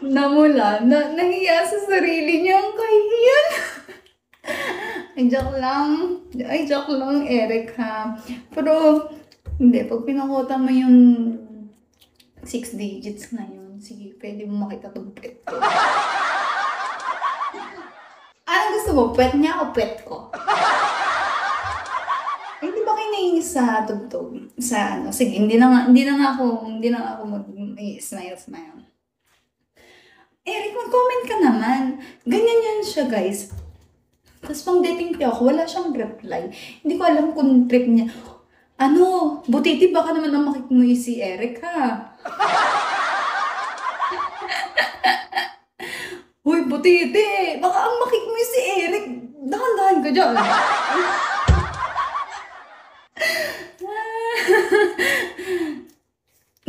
namula, nahiya sa sarili niya, ang kahiyan. Ay, joke lang, Eric, ha. Pero, hindi, pag pinakota mo yung 6 digits na yun, sige, pwede mo makita tong pet ko. Anong gusto mo? Pet niya o pet ko? Ay, di ba kayo naiinis sa tugtog? Sa ano? Sige, hindi na nga ako mag-smile. Eric, mag-comment ka naman. Ganyan yan siya, guys. Tapos pang dating ako, wala siyang reply. Hindi ko alam kung trip niya. Ano, butiti, baka naman ang makikumuhi si Eric, ha? Uy, butiti, baka ang makikumuhi si Eric. Dahan-dahan ka dyan.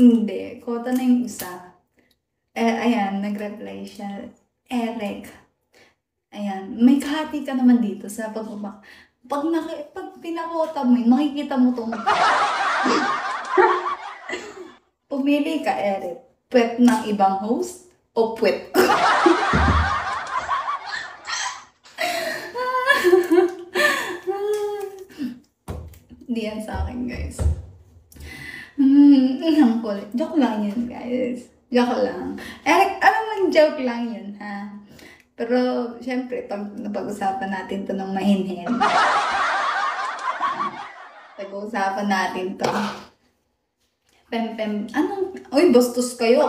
Hindi, kota na yung isa. Ayan, nag-reply siya. Eric, ayan, may kahati ka naman dito sa pagbaba. Pag pinakota mo yun, makikita mo tong... Pumili ka, Eric. Pwet ng ibang host o pwet? Hindi yan sa akin, guys. Ang kulit. Joke lang yun, guys. Joke lang. Eric, alam mo, joke lang yun, ha? Pero, syempre, pag napag-usapan natin to ng mahinhin. Pag-usapan natin to. Pem-pem. Anong? Uy, bastos kayo.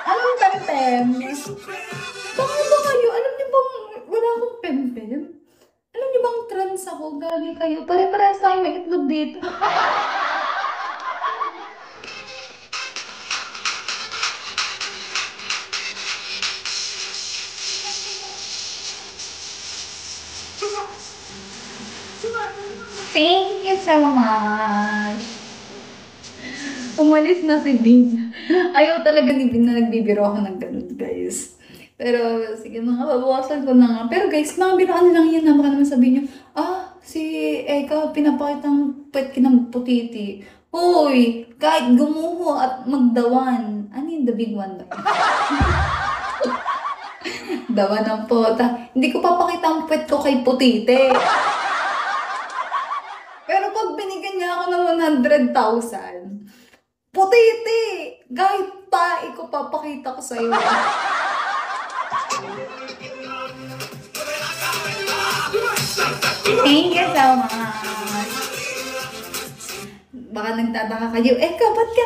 Anong pem-pem? Bakit ba kayo? Alam niyo bang wala akong pem-pem? Alam niyo bang trans ako? Gagi kayo. Pare-parehas tayo may itlog dito. Thank you so much. Umalis na si Din. Ayaw talaga ni Din na nagbibiro ako ng ganun, guys. Pero, sige mga babawasan ko na nga. Pero guys, mga biroan lang yan. Baka naman sabihin nyo, si Eka, pinapakitang pet kinang putiti. Hoy, kahit gumuho at magdawan. Ano yung the big one? Dawan ng pota. Hindi ko papakita ang pet ko kay putiti. Pero pag binigyan niya ako ng 100,000, putiti! Kahit tae ko papakita ko sa'yo. Thank you so much. Baka nagtataka kayo, Eka, ba't ka